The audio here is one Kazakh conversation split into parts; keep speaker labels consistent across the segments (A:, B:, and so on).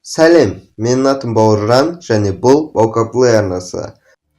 A: Сәлем, менің атым Бауыржан және бұл Vocabulary арнасы.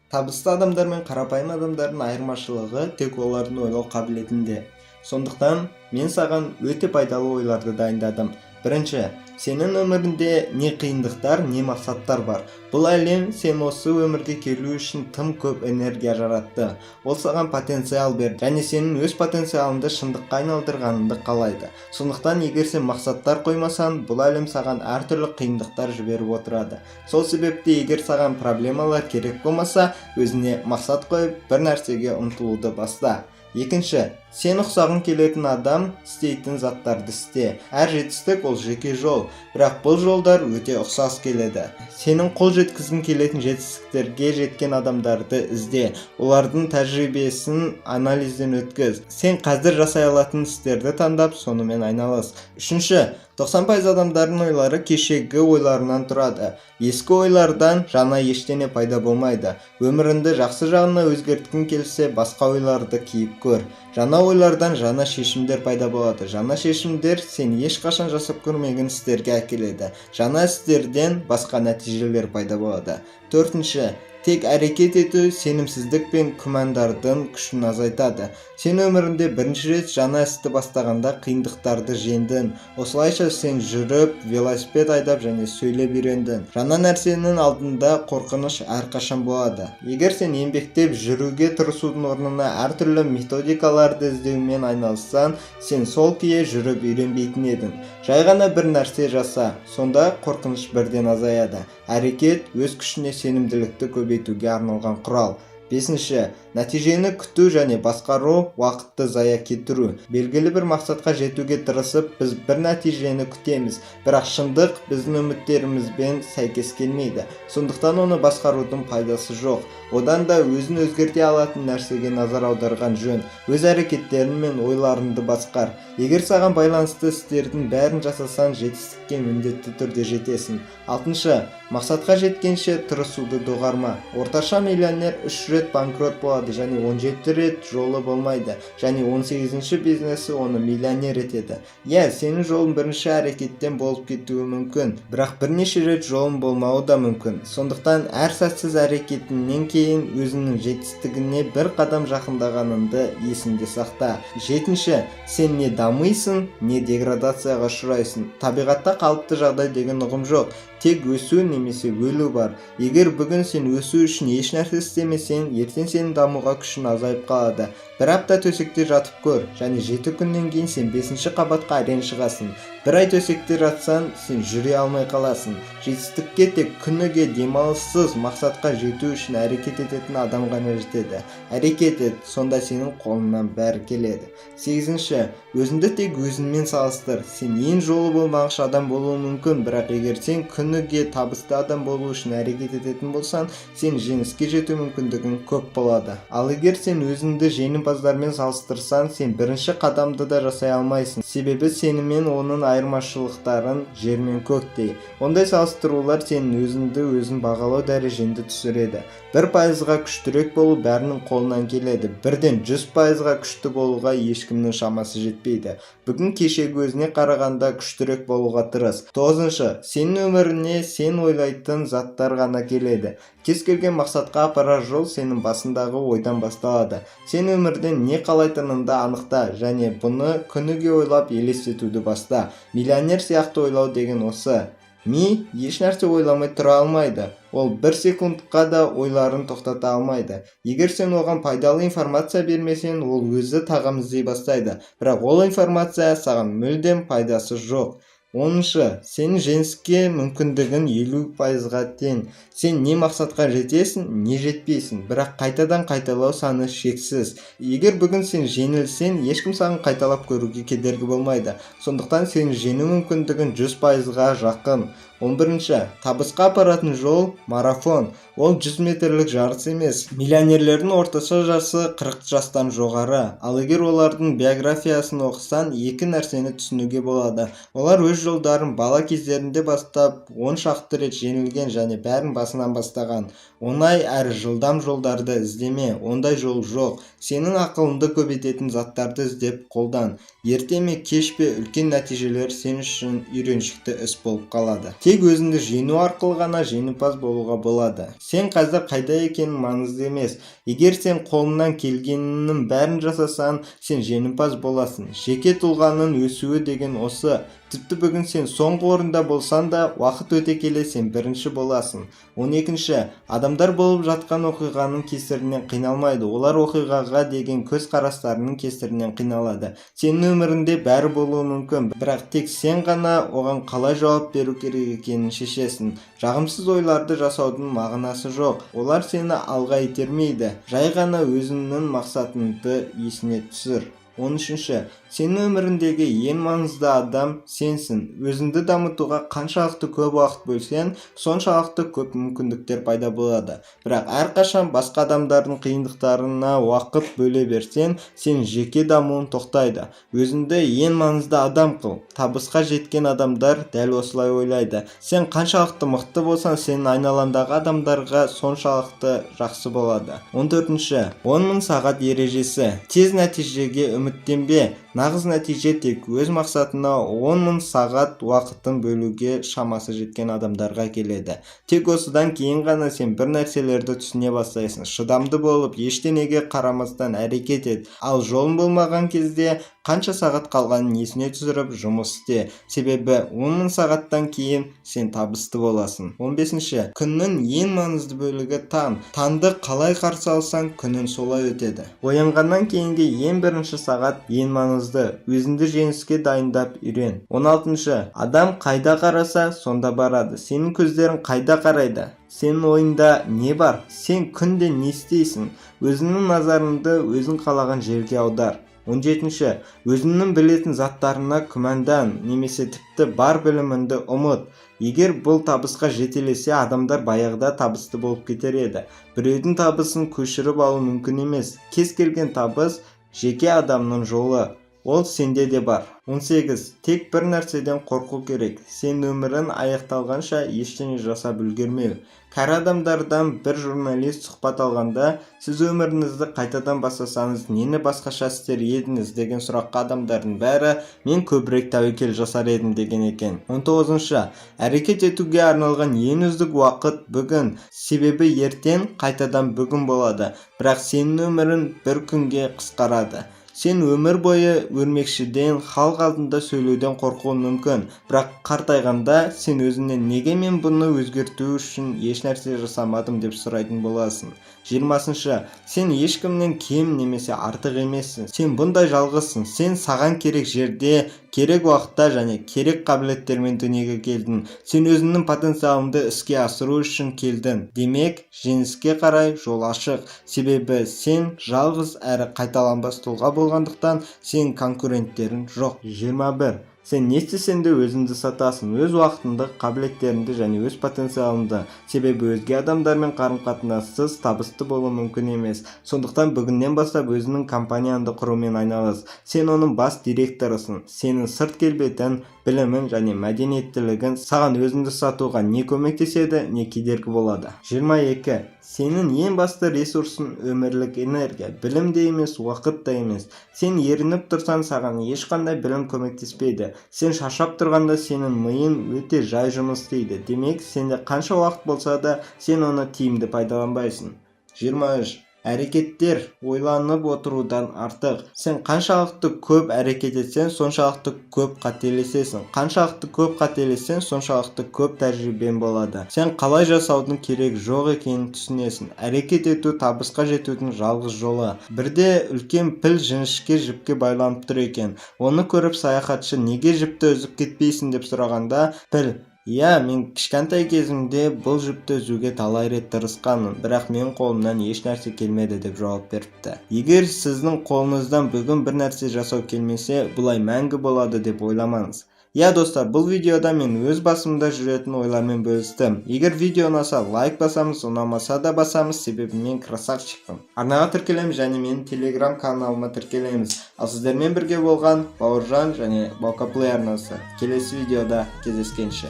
B: Табысты адамдар мен қарапайым адамдардың айырмашылығы тек олардың ойлау қабілетінде. Сондықтан мен саған өте пайдалы ойларды дайындадым. Бірінші, сенің өмірінде не қиындықтар, не мақсаттар бар. Бұл әлем сен осы өмірге келу үшін тым көп энергия жаратты. Ол саған потенциал берді және сенің өз потенциалыңды шындыққа айналдырғаныңды қалайды. Сондықтан егер сен мақсаттар қоймасаң, бұл әлем саған әртүрлі қиындықтар жіберіп отырады. Сол себепті егер саған проблемалар керек болмаса, өзіне мақсат қойып, бір нәрсеге ұмтылуды баста. Екінші, сен ұқсағың келетін адам істейтін заттарды істе. Әр жетістік ол жеке жол, бірақ бұл жолдар өте ұқсас келеді. Сенің қол жеткізгің келетін жетістіктерге жеткен адамдарды ізде, олардың тәжірибесін анализден өткіз. Сен қазір жасай алатын істерді таңдап, сонымен айналыс. Үшінші, 90% адамдардың ойлары кешегі ойларынан тұрады. Ескі ойлардан жаңа ештеңе пайда болмайды. Өміріңді жақсы жағына өзгерткің келсе, басқа ойларды киіп көр. Жаңа ойлардан жаңа шешімдер пайда болады. Жаңа шешімдер сен ешқашан жасап көрмеген істерге әкеледі. Жаңа істерден басқа нәтижелер пайда болады. Төртінші, тек әрекет ету сенімсіздік пен күмәндардың күшін азайтады. Сен өмірінде бірінші рет жаңа істі бастағанда қиындықтарды жеңдің. Осылайша сен жүріп, велосипед айдап және сөйлеп үйрендің. Жаңа нәрсенің алдында қорқыныш әрқашан болады. Егер сен еңбектеп жүруге тырысудың орнына әртүрлі методикаларды іздеумен айналыссаң, сен сол күйі жүріп үйренбейтін едің. Жай ғана бір нәрсе жаса, сонда қорқыныш бірден азаяды. Әрекет өз күшіне сенімділікті көбейтуге арналған құрал. Бесінші, нәтижені күту және басқару уақытты зая кетіру. Белгілі бір мақсатқа жетуге тырысып, біз бір нәтижені күтеміз, бірақ шындық біздің үміттерімізбен сәйкес келмейді. Сондықтан оны басқарудың пайдасы жоқ. Одан да өзін өзгерте алатын нәрсеге назар аударған жөн. Өз әрекеттерің мен ойларыңды басқар. Егер саған байланысты істердің бәрін жасасаң, жетістікке міндетті түрде жетесің. Алтыншы, мақсатқа жеткенше тырысуды доғарма. Орташа миллионер 3 рет банкрот болады және 17 рет жолы болмайды, және 18-ші бизнесі оны миллионер етеді. Сенің жолың бірінші әрекеттен болып кетуі мүмкін, бірақ бірнеше рет жолың болмауы да мүмкін. Сондықтан әр сәтсіз әрекетіңнен кейін өзіңнің жетістігіне бір қадам жақындағаныңды есіңде сақта. Жетінші, сен не дамисың, не деградацияға ұшырайсың. Табиғатта қалыпты жағдай деген ұғым жоқ. Тек өсу немесе өлу бар. Егер бүгін сен өсу үшін еш нәрсе істемесең, ертең сенің дамуға күшін азайып қалады. Бір апта төсекте жатып көр, және 7 күннен кейін сен 5-ші қабатқа әрең шығасың. Бір ай төсекте жатсаң, сен жүре алмай қаласың. Жетістікке тек күніге демалыссыз мақсатқа жету үшін әрекет ететін адам ғана жетеді. Әрекет ет, сонда сенің қолыңнан бәрі келеді. 8-ші, өзіңді тек өзіңмен салыстыр. Сен ең жолы болмағыш адам болуы мүмкін, бірақ егер сен күніге табысты адам болу үшін әрекет ететін болсаң, сен жеңіске жету мүмкіндігің көп болады. Ал егер сен өзіңді жеңімпаздармен салыстырсаң, сен бірінші қадамды да жасай алмайсың. Себебі сенімен оның айырмашылықтарын жер мен көктей. Ондай салыстырулар сенің өзіңді өзің бағалау дәрежеңді түсіреді. 1%-ға күштірек болу бәрінің қолынан келеді. Бірден 100%-ға күшті болуға ешкімнің шамасы жетпейді. Бүгін кешегі өзіне қарағанда күштірек болуға тырыс. 9-шы, сенің өміріне сен ойлайтын заттар ғана келеді. Кез келген мақсатқа апарар жол сенің басындағы ойдан басталады. Сен өмірден не қалайтыныңды анықта және бұны күніге ойлап елестетуді баста. Миллионер сияқты ойлау деген осы. Ми еш нәрсе ойламай тұра алмайды. Ол 1 секундқа да ойларын тоқтата алмайды. Егер сен оған пайдалы информация бермесең, ол өзі тағам іздей бастайды. Бірақ ол информация саған мүлдем пайдасы жоқ. 10-шы, сенің жеңіске мүмкіндігін 50%-ға тең. Сен не мақсатқа жетесің, не жетпейсің, бірақ қайтадан қайталау саны шексіз. Егер бүгін сен жеңілсең, ешкім саған қайталап көруге кедергі болмайды. Сондықтан сен жеңу мүмкіндігін 100%-ға жақын. 11-ші, табысқа апаратын жол марафон. Ол 100 метрлік жарыс емес. Миллионерлердің орташа жасы 40 жастан жоғары. Ал егер олардың биографиясын оқысан, екі нәрсені түсінуге болады. Олар өз жолдарын бала кездерінде бастап, 10 шақты рет жеңілген және бәрін басынан бастаған. Оңай әрі жылдам жолдарды іздеме, ондай жол жоқ. Сенің ақылыңды көбейтетін заттарды іздеп қолдан. Ерте ме кеш пе үлкен нәтижелер сен үшін үйреншікті іс болып қалады. Тек өзіңді жеңу арқылы ғана жеңімпаз болуға болады. Сен қазір қайда екенің маңызды емес. Егер сен қолыңнан келгенінің бәрін жасасаң, сен жеңімпаз боласың. Жеке тұлғаның өсуі деген осы. Тіпті бүгін сен соңғы орында болсан да, уақыт өте келе сен бірінші боласың. 12. Адамдар болып жатқан оқиғаның кесірінен қиналмайды. Олар оқиғаға деген көзқарастарының кесірінен қиналады. Сенің өмірінде бәрі болуы мүмкін, бірақ тек сен ғана оған қалай жауап беру керек екенін шешесің. Жағымсыз ойларды жасаудың мағынасы жоқ. Олар сені алға итермейді. Жай ғана өзіңнің мақсатыңды есіне түсір. 13. Сенің өміріндегі ең маңызды адам сенсің. Өзіңді дамытуға қаншалықты көп уақыт бөлсең, соншалықты көп мүмкіндіктер пайда болады. Бірақ әрқашан басқа адамдардың қиындықтарына уақыт бөле берсең, сен жеке дамуын тоқтайды. Өзіңді ең маңызды адам қыл. Табысқа жеткен адамдар дәл осылай ойлайды. Сен қаншалықты мықты болсаң, сенің айналаңдағы адамдарға соншалықты жақсы болады. 14. 10.000 сағат ережесі. Тез нәтижеге үміттенбе. Нағыз нәтиже тек өз мақсатына 10.000 сағат уақытын бөлуге шамасы жеткен адамдарға келеді. Тек осыдан кейін ғана сен бір нәрселерді түсіне бастайсың. Шыдамды болып, ештеңеге қарамастан әрекет ет. Ал жолың болмаған кезде қанша сағат қалғанын есіне түсіріп жұмыс істе. Себебі 10.000 сағаттан кейін сен табысты боласың. 15. Күннің ең маңызды бөлігі таң. Таңды қалай қарсы алсаң, күнің солай өтеді. Оянғаннан кейінгі ең бірінші сағат ең маңызды. Өзіңді жеңіске дайындап үйрен. 16. Адам қайда қараса, сонда барады. Сенің көздерің қайда қарайды? Сенің ойында не бар? Сен күнде не істейсің? Өзіңнің назарыңды өзің қалаған жерге аудар. 17. Өзіңнің білетін заттарына күмәндан, немесе тіпті бар біліміңді ұмыт. Егер бұл табысқа жетелесе, адамдар баяғыда табысты болып кетер еді. Біреудің табысын көшіріп алу мүмкін емес. Кез келген табыс жеке адамның жолы. Ол сенде де бар. 18. Тек бір нәрседен қорқу керек. Сен өмірін аяқталғанша ештеңе жасап үлгермеу. Кәрі адамдардан бір журналист сұхбат алғанда, сіз өміріңізді қайтадан бастасаңыз, нені басқаша істер едіңіз деген сұраққа адамдардың бәрі, мен көбірек тәуекел жасар едім деген екен. 19. Әрекет етуге арналған ең үздік уақыт бүгін. Себебі ертең қайтадан бүгін болады. Бірақ сенің өмірің бір күнге қысқарады. Сен өмір бойы өрмекшіден, халық алдында сөйлеуден қорқуың мүмкін. Бірақ қартайғанда сен өзіңнен неге мен бұны өзгерту үшін еш нәрсе жасамадым деп сұрайтын боласың. 20. Сен ешкімнен кем немесе артық емессің. Сен бұндай жалғызсың. Сен саған керек жерде, керек уақытта және керек қабілеттермен дүниеге келдің. Сен өзіңнің потенциалыңды іске асыру үшін келдің. Демек, жеңіске қарай жол ашық. Себебі сен жалғыз әрі қайталанбас тұлға болғандықтан сен конкуренттерің жоқ. 21. Сен не істесең де өзіңді сатасың, өз уақытыңды, қабілеттеріңді және өз потенциалыңды. Себебі өзге адамдармен қарым-қатынассыз табысты болу мүмкін емес. Сондықтан бүгіннен бастап өзіңнің компанияңды құрумен айналыс. Сен оның бас директорысың. Сенің сырт келбетің, білімің және мәдениеттілігің саған өзіңді сатуға не көмектеседі, не кедергі болады. 22. Сенің ең басты ресурсың өмірлік энергия. Білім де емес, уақыт та емес. Сен ерініп тұрсаң, саған ешқандай білім көмектеспейді. Сен шаршап тұрғанда сенің миың өте жай жұмыс істейді. Демек, сенде қанша уақыт болса да, сен оны тиімді пайдаланбайсың. 23. Әрекеттер ойланып отырудан артық. Сен қаншалықты көп әрекет етсең, соншалықты көп қателесесің. Қаншалықты көп қателессең, соншалықты көп тәжірибең болады. Сен қалай жасаудың керек жоқ екенін түсінесің. Әрекет ету табысқа жетудің жалғыз жолы. Бірде үлкен піл жіңішке жіпке байланып тұр екен. Оны көріп саяхатшы неге жіпті үзіп кетпейсің деп сұрағанда, піл: «Иә, мен кішкентай кезімде бұл жіпті үзуге талай рет тырысқанмын, бірақ мен қолымнан еш нәрсе келмеді» деп жауап беріпті. Егер сіздің қолыңыздан бүгін бір нәрсе жасау келмесе, бұлай мәңгі болады деп ойламаңыз. Иә достар, бұл видеода мен өз басымда жүретін ойлармен бөлістім. Егер видео ұнаса, лайк басамыз, ұнамаса да басамыз, себебі мен красавчикпін. Арнаға тіркелеміз және менің телеграм каналыма тіркелеміз. Ал сіздермен бірге болған Бауыржан және Баукаплей арнасы. Келесі видеода кездескенше.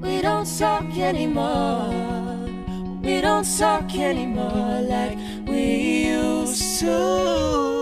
B: We don't talk anymore. We don't talk anymore like we used to.